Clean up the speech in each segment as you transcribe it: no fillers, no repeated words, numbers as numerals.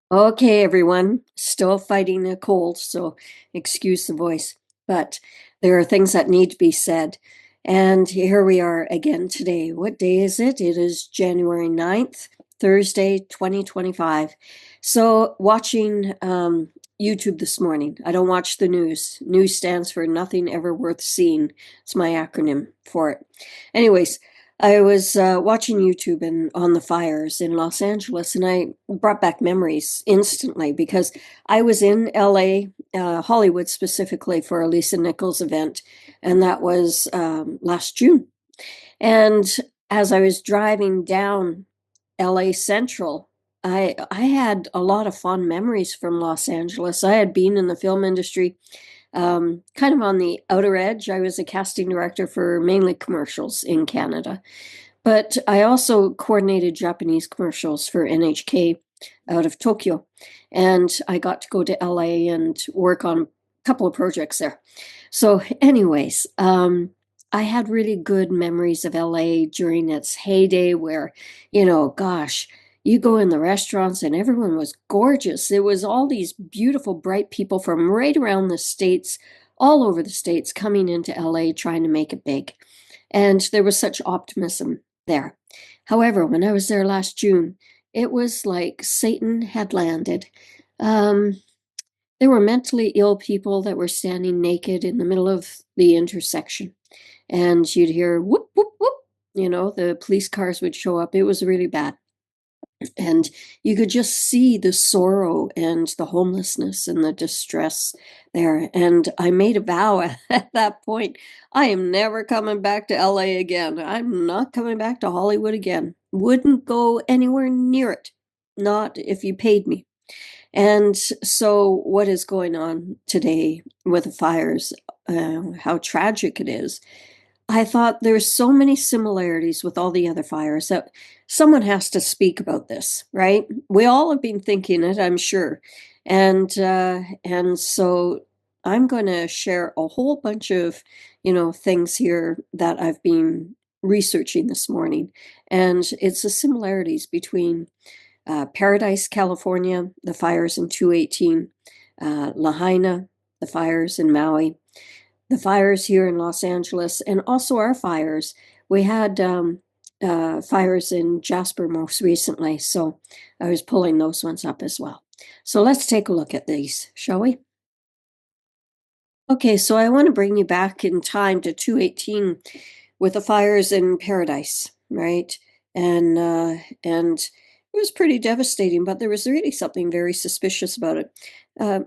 Okay, everyone, still fighting a cold, so excuse the voice. But there are things that need to be said. And here we are again today. What day is it? It is January 9th, Thursday, 2025. So, watching YouTube this morning. I don't watch the news. News stands for nothing ever worth seeing. It's my acronym for it. Anyways, I was watching YouTube and on the fires in Los Angeles, and I brought back memories instantly because I was in LA, Hollywood specifically, for a Lisa Nichols event, and that was last June. And as I was driving down LA Central, I had a lot of fond memories from Los Angeles. I had been in the film industry, kind of on the outer edge. I was a casting director for mainly commercials in Canada. But I also coordinated Japanese commercials for NHK out of Tokyo. And I got to go to LA and work on a couple of projects there. So, anyways, I had really good memories of LA during its heyday where, gosh, you go in the restaurants and everyone was gorgeous. There was all these beautiful, bright people from right around the States, all over the States, coming into LA trying to make it big. And there was such optimism there. However, when I was there last June, it was like Satan had landed. Um, there were mentally ill people that were standing naked in the middle of the intersection, and you'd hear whoop, whoop, whoop. The police cars would show up. It was really bad. And you could just see the sorrow and the homelessness and the distress there. And I made a vow at that point. I am never coming back to LA again. I'm not coming back to Hollywood again. Wouldn't go anywhere near it. Not if you paid me. And so, what is going on today with the fires? How tragic it is. I thought there's so many similarities with all the other fires that someone has to speak about this, right? We all have been thinking it, I'm sure. And so I'm going to share a whole bunch of, things here that I've been researching this morning. And it's the similarities between Paradise, California, the fires in 218, Lahaina, the fires in Maui, the fires here in Los Angeles, and also our fires. We had fires in Jasper most recently, so I was pulling those ones up as well. So let's take a look at these, shall we? Okay, so I want to bring you back in time to 218 with the fires in Paradise, right? And it was pretty devastating, but there was really something very suspicious about it.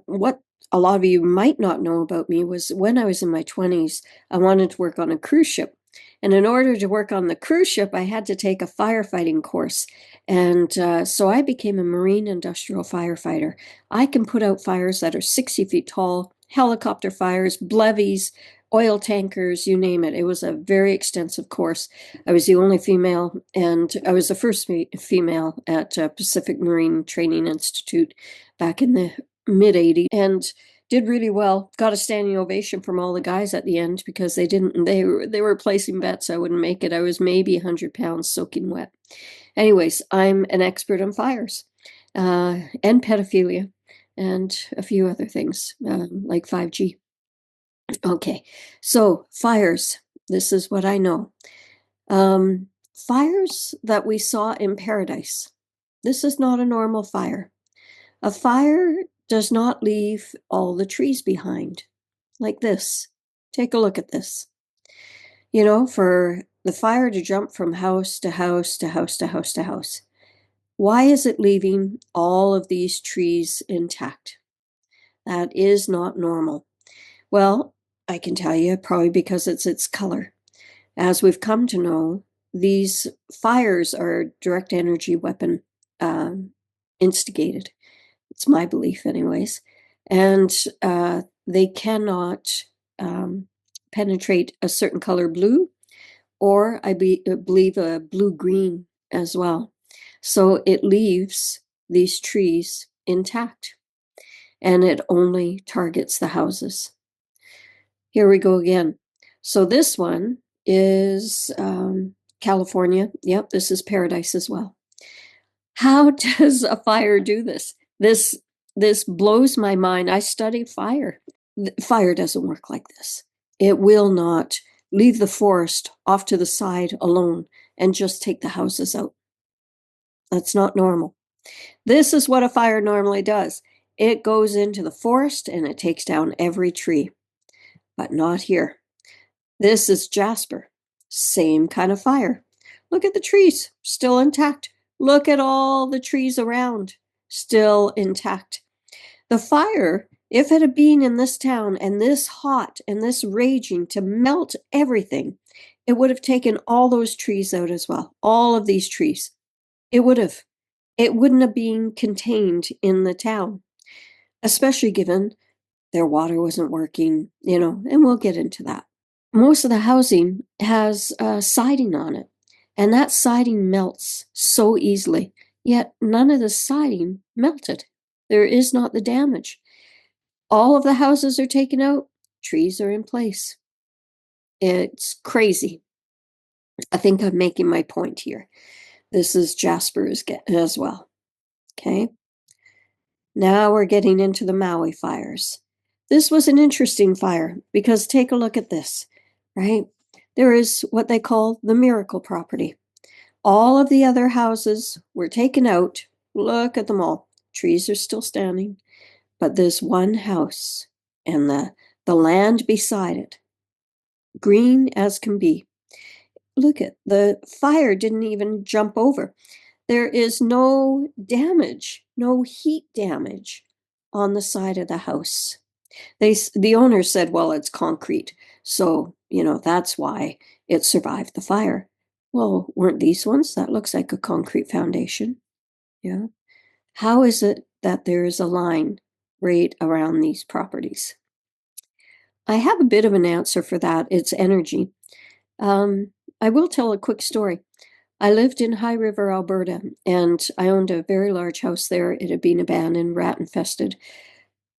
What a lot of you might not know about me was when I was in my 20s, I wanted to work on a cruise ship. And in order to work on the cruise ship, I had to take a firefighting course. And so I became a marine industrial firefighter. I can put out fires that are 60 feet tall, helicopter fires, levees, oil tankers, you name it. It was a very extensive course. I was the only female, and I was the first female at Pacific Marine Training Institute back in the mid 80s, and did really well. Got a standing ovation from all the guys at the end because they were placing bets I wouldn't make it. I was maybe 100 pounds soaking wet. Anyways, I'm an expert on fires and pedophilia and a few other things like 5G. Okay, so fires. This is what I know. Fires that we saw in Paradise. This is not a normal fire. A fire does not leave all the trees behind, like this. Take a look at this. For the fire to jump from house to house to house to house to house, why is it leaving all of these trees intact? That is not normal. Well, I can tell you probably because it's its color. As we've come to know, these fires are direct energy weapon instigated. It's my belief, anyways. And they cannot penetrate a certain color blue, or I believe a blue green as well. So it leaves these trees intact, and it only targets the houses. Here we go again. So this one is California. Yep, this is Paradise as well. How does a fire do this? This this blows my mind. I study fire. Fire doesn't work like this. It will not leave the forest off to the side alone and just take the houses out. That's not normal. This is what a fire normally does. It goes into the forest and it takes down every tree, but not here. This is jasper. Same kind of fire. Look at the trees, still intact. Look at all the trees around, still intact. The fire, if it had been in this town and this hot and this raging to melt everything, it would have taken all those trees out as well. All of these trees. It would have. It wouldn't have been contained in the town, especially given their water wasn't working, and we'll get into that. Most of the housing has siding on it, and that siding melts so easily, yet none of the siding melted. There is not the damage. All of the houses are taken out, trees are in place. It's crazy. I think I'm making my point here. This is Jasper as well. Okay. Now we're getting into the Maui fires. This was an interesting fire because take a look at this, right? There is what they call the miracle property. All of the other houses were taken out. Look at them all. Trees are still standing. But this one house and the land beside it, green as can be. Look at the fire didn't even jump over. There is no damage, no heat damage on the side of the house. The owner said, well, it's concrete. So, that's why it survived the fire. Well, weren't these ones? That looks like a concrete foundation. Yeah. How is it that there is a line right around these properties? I have a bit of an answer for that. It's energy. I will tell a quick story. I lived in High River, Alberta, and I owned a very large house there. It had been abandoned, rat infested.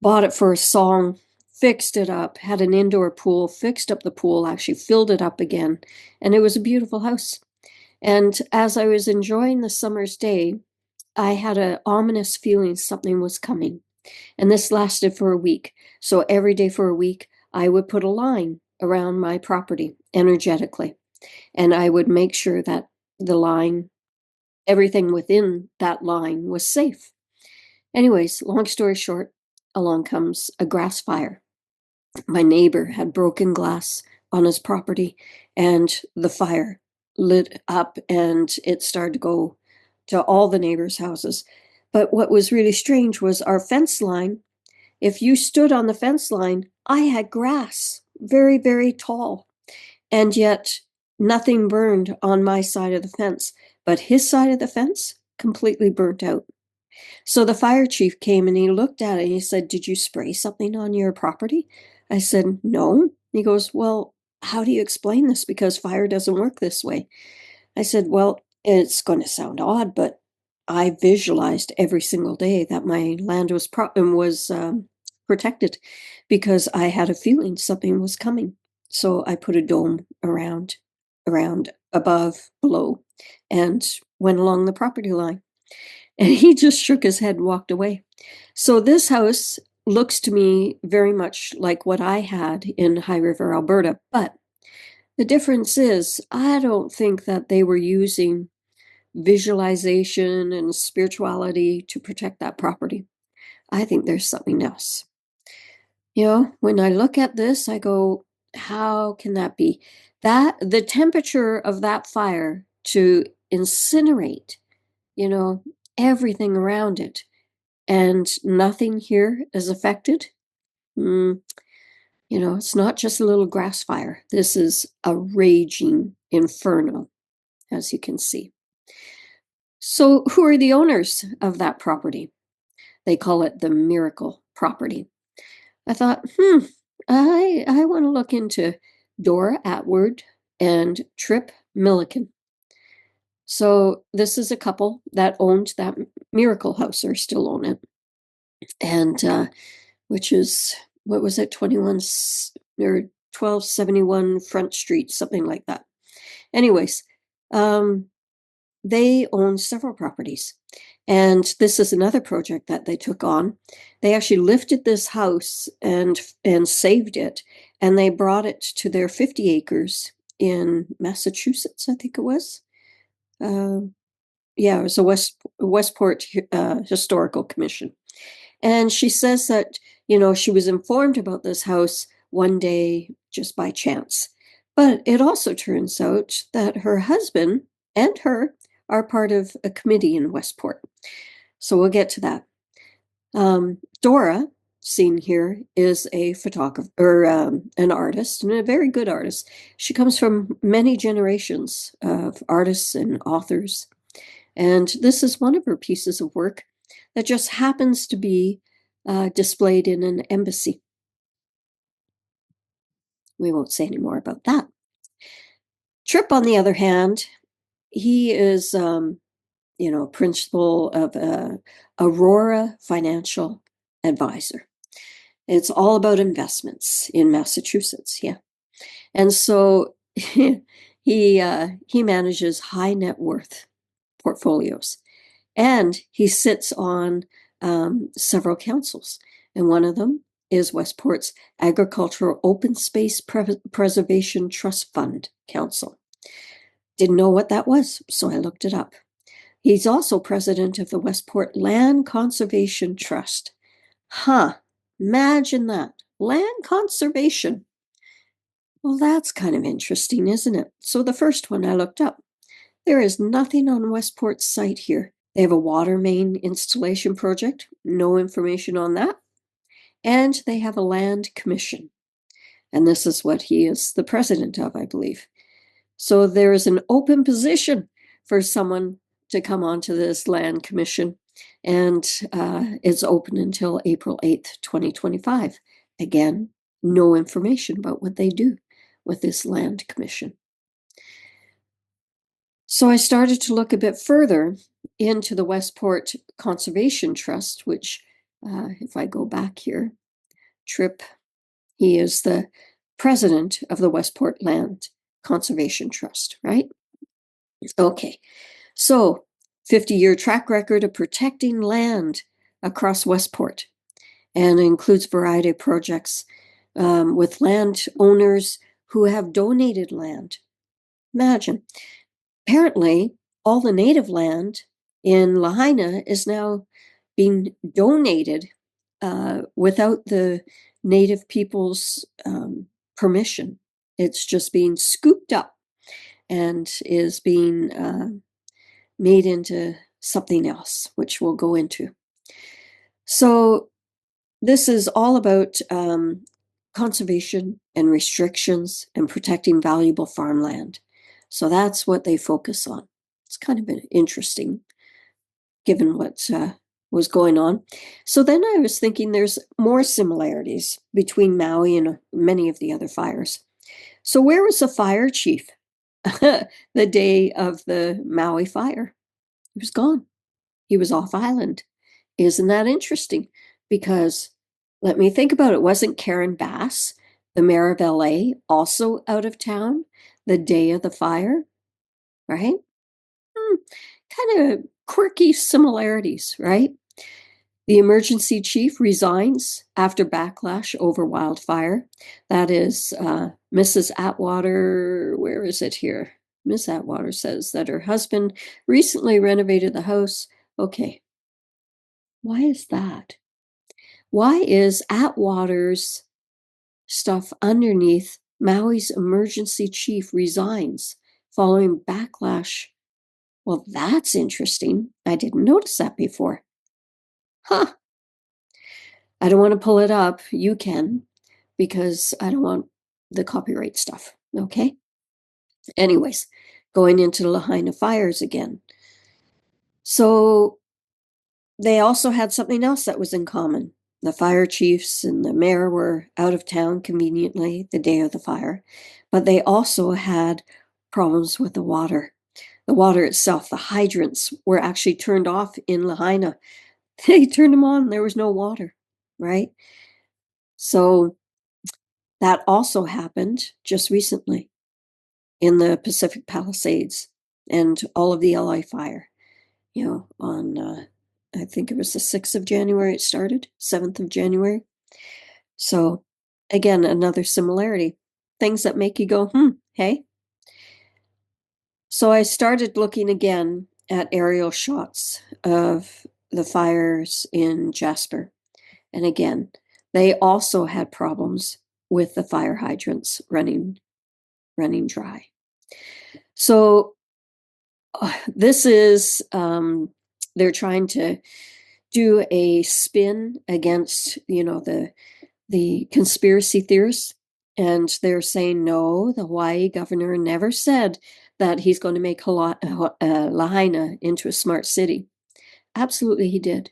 Bought it for a song, fixed it up, had an indoor pool, fixed up the pool, actually filled it up again, and it was a beautiful house. And as I was enjoying the summer's day, I had an ominous feeling something was coming. And this lasted for a week. So every day for a week, I would put a line around my property energetically. And I would make sure that the line, everything within that line was safe. Anyways, long story short, along comes a grass fire. My neighbor had broken glass on his property and the fire lit up and it started to go to all the neighbors' houses. But what was really strange was our fence line. If you stood on the fence line, I had grass, very, very tall. And yet nothing burned on my side of the fence, but his side of the fence completely burnt out. So the fire chief came and he looked at it and he said, did you spray something on your property? I said, no. He goes, well, how do you explain this? Because fire doesn't work this way. I said, well, it's going to sound odd, but I visualized every single day that my land was protected because I had a feeling something was coming. So I put a dome around, above, below, and went along the property line. And he just shook his head and walked away. So this house looks to me very much like what I had in High River, Alberta. But the difference is, I don't think that they were using visualization and spirituality to protect that property. I think there's something else. When I look at this, I go, how can that be? That the temperature of that fire to incinerate, everything around it, and nothing here is affected. It's not just a little grass fire. This is a raging inferno, as you can see. So who are the owners of that property? They call it the miracle property. I thought, I want to look into Dora Atwood and Trip Milliken. So this is a couple that owned that miracle house or still own it. And which is, what was it, 21 or 1271 Front Street, something like that. Anyways, they own several properties. And this is another project that they took on. They actually lifted this house and saved it, and they brought it to their 50 acres in Massachusetts, I think it was. Um, yeah, it was a Westport Historical Commission. And she says that, she was informed about this house one day just by chance. But it also turns out that her husband and her are part of a committee in Westport. So we'll get to that. Dora, seen here, is a photographer or an artist, and a very good artist. She comes from many generations of artists and authors. And this is one of her pieces of work that just happens to be displayed in an embassy. We won't say any more about that. Tripp, on the other hand, he is, principal of Aurora Financial Advisor. It's all about investments in Massachusetts, yeah. And so he manages high net worth portfolios. And he sits on several councils, and one of them is Westport's Agricultural Open Space Preservation Trust Fund Council. Didn't know what that was, so I looked it up. He's also president of the Westport Land Conservation Trust. Huh, imagine that. Land conservation. Well, that's kind of interesting, isn't it? So the first one I looked up. There is nothing on Westport's site here. They have a water main installation project, no information on that. And they have a land commission. And this is what he is the president of, I believe. So there is an open position for someone to come onto this land commission. And it's open until April 8th, 2025. Again, no information about what they do with this land commission. So I started to look a bit further into the Westport Conservation Trust, which, if I go back here, Tripp, he is the president of the Westport Land Conservation Trust, right? Okay, so 50-year track record of protecting land across Westport, and includes a variety of projects with landowners who have donated land. Imagine. Apparently, all the native land in Lahaina is now being donated without the native people's permission. It's just being scooped up and is being made into something else, which we'll go into. So this is all about conservation and restrictions and protecting valuable farmland. So that's what they focus on. It's kind of been interesting, given what was going on. So then I was thinking there's more similarities between Maui and many of the other fires. So where was the fire chief the day of the Maui fire? He was gone. He was off island. Isn't that interesting? Because let me think about it. Wasn't Karen Bass, the mayor of LA, also out of town the day of the fire? Right? Kind of quirky similarities, right? The emergency chief resigns after backlash over wildfire. That is Mrs. Atwater. Where is it here? Miss Atwater says that her husband recently renovated the house. Okay. Why is that? Why is Atwater's stuff underneath Maui's emergency chief resigns following backlash? Well, that's interesting. I didn't notice that before. Huh. I don't want to pull it up. You can, because I don't want the copyright stuff. Okay. Anyways, going into the Lahaina fires again. So they also had something else that was in common. The fire chiefs and the mayor were out of town conveniently the day of the fire, but they also had problems with the water. The water itself, the hydrants were actually turned off in Lahaina. They turned them on, there was no water, right? So that also happened just recently in the Pacific Palisades. and all of the LA fire, on, I think it was the 6th of January it started, 7th of January. So, again, another similarity. Things that make you go, hey? So I started looking again at aerial shots of the fires in Jasper. And again, they also had problems with the fire hydrants running dry. So this is they're trying to do a spin against the conspiracy theorists, and they're saying no, the Hawaii governor never said that he's going to make Lahaina into a smart city. Absolutely he did,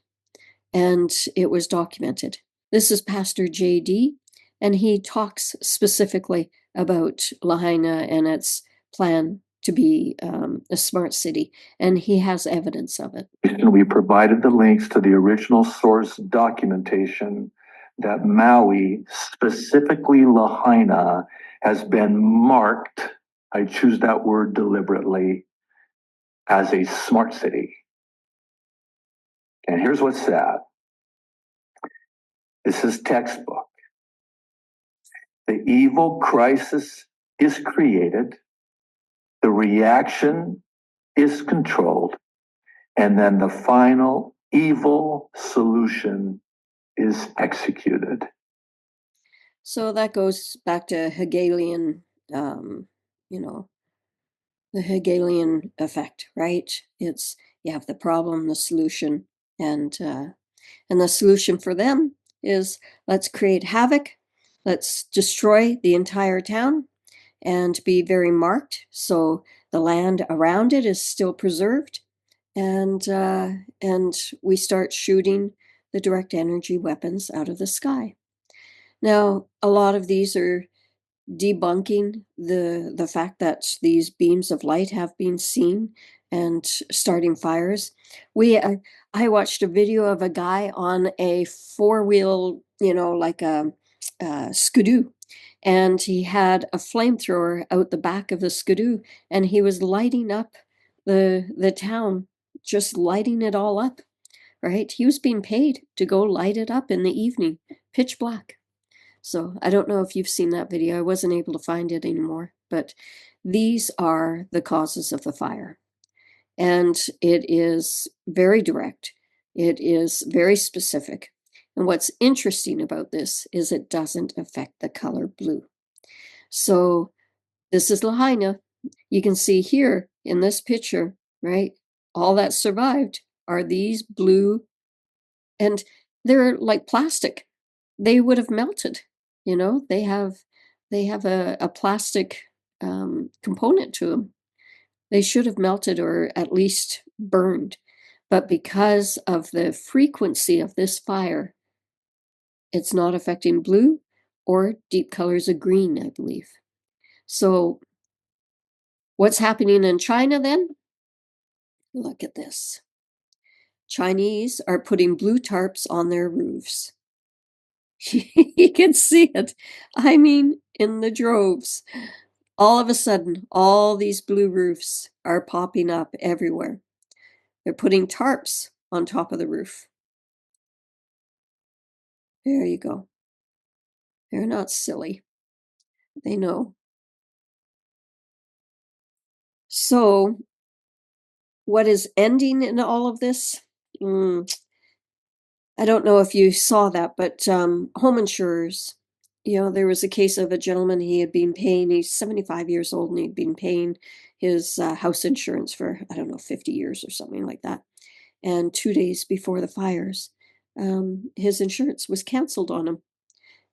and it was documented. This is Pastor JD, and he talks specifically about Lahaina and its plan to be a smart city, and he has evidence of it. We provided the links to the original source documentation that Maui, specifically Lahaina, has been marked, I choose that word deliberately, as a smart city. And here's what's sad. This is textbook. The evil crisis is created, the reaction is controlled, and then the final evil solution is executed. So that goes back to Hegelian, the Hegelian effect, right? It's you have the problem, the solution, and the solution for them is let's create havoc, let's destroy the entire town, and be very marked so the land around it is still preserved, and we start shooting the direct energy weapons out of the sky. Now, a lot of these are debunking the fact that these beams of light have been seen and starting fires. I watched a video of a guy on a four-wheel, like a skidoo, and he had a flamethrower out the back of the skidoo, and he was lighting up the town, just lighting it all up, right? He was being paid to go light it up in the evening, pitch black. So I don't know if you've seen that video. I wasn't able to find it anymore, but these are the causes of the fire. And it is very direct. It is very specific. And what's interesting about this is it doesn't affect the color blue. So this is Lahaina. You can see here in this picture, right? All that survived are these blue, and they're like plastic. They would have melted. They have a plastic component to them. They should have melted or at least burned. But because of the frequency of this fire, it's not affecting blue or deep colors of green, I believe. So what's happening in China then? Look at this. Chinese are putting blue tarps on their roofs. You can see it. I mean, in the droves. All of a sudden, all these blue roofs are popping up everywhere. They're putting tarps on top of the roof. There you go. They're not silly. They know. So, what is ending in all of this? I don't know if you saw that, but home insurers, there was a case of a gentleman, he had been paying, he's 75 years old, and he'd been paying his house insurance for, I don't know, 50 years or something like that. And 2 days before the fires, his insurance was canceled on him.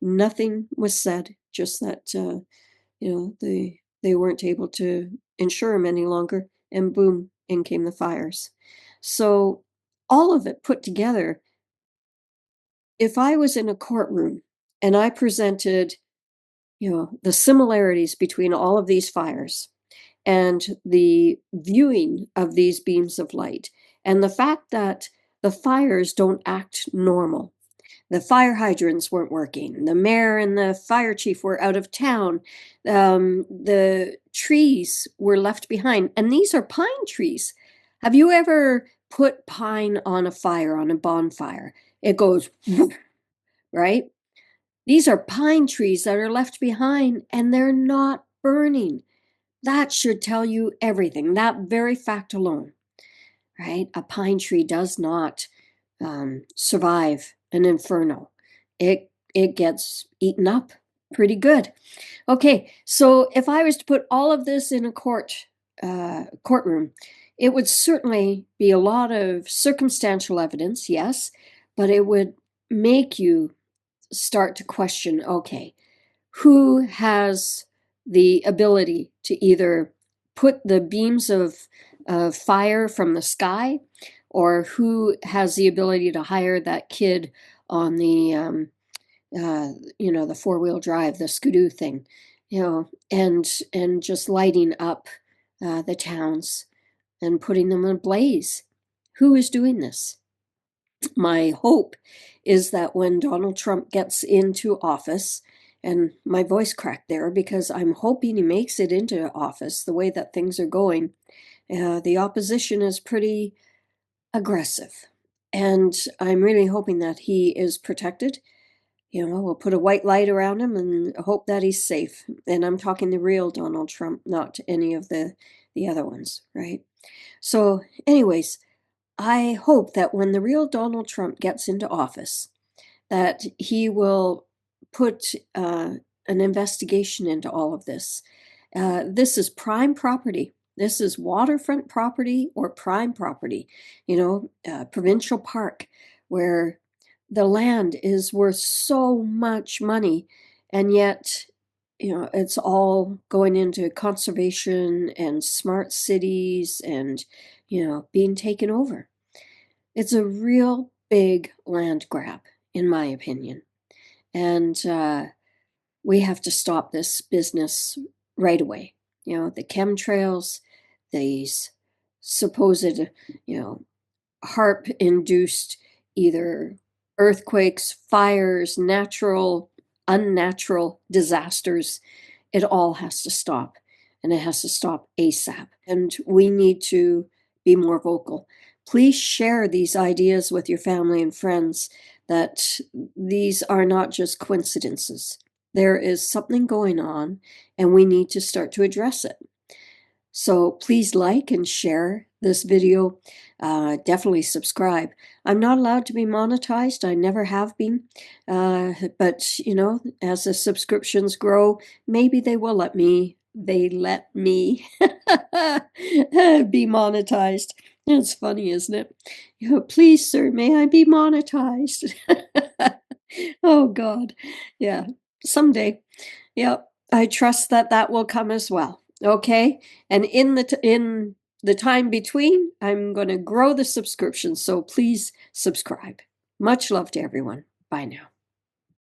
Nothing was said, just that, they weren't able to insure him any longer, and boom, in came the fires. So all of it put together, if I was in a courtroom and I presented, the similarities between all of these fires and the viewing of these beams of light and the fact that the fires don't act normal, The fire hydrants weren't working. The mayor and the fire chief were out of town. The trees were left behind. And these are pine trees. Have you ever put pine on a fire, on a bonfire? It goes, right? These are pine trees that are left behind and they're not burning. That should tell you everything, that very fact alone, right? A pine tree does not survive an inferno. It gets eaten up pretty good. Okay, so if I was to put all of this in a courtroom, it would certainly be a lot of circumstantial evidence, yes, but it would make you start to question, okay, who has the ability to either put the beams of fire from the sky, or who has the ability to hire that kid on the the four-wheel drive, the skidoo thing, and just lighting up the towns and putting them ablaze. Who is doing this? My hope is that when Donald Trump gets into office, and my voice cracked there because I'm hoping he makes it into office the way that things are going, the opposition is pretty aggressive. And I'm really hoping that he is protected. We'll put a white light around him and hope that he's safe. And I'm talking the real Donald Trump, not any of the other ones, right? So, anyways, I hope that when the real Donald Trump gets into office, that he will put an investigation into all of this. This is prime property. This is waterfront property or prime property, provincial park, where the land is worth so much money, and yet, it's all going into conservation and smart cities and, being taken over. It's a real big land grab, in my opinion. And we have to stop this business right away. The chemtrails, these supposed, HARP induced either earthquakes, fires, natural, unnatural disasters. It all has to stop, and it has to stop ASAP. And we need to be more vocal. Please share these ideas with your family and friends, that these are not just coincidences. There is something going on, and we need to start to address it. So please like and share this video. Definitely subscribe. I'm not allowed to be monetized. I never have been. But, as the subscriptions grow, maybe they will let me be monetized. It's funny, isn't it? Please, sir, may I be monetized? Oh, God. Yeah, someday. Yeah, I trust that that will come as well. Okay, and in the time between, I'm going to grow the subscription, so please subscribe. Much love to everyone. Bye now.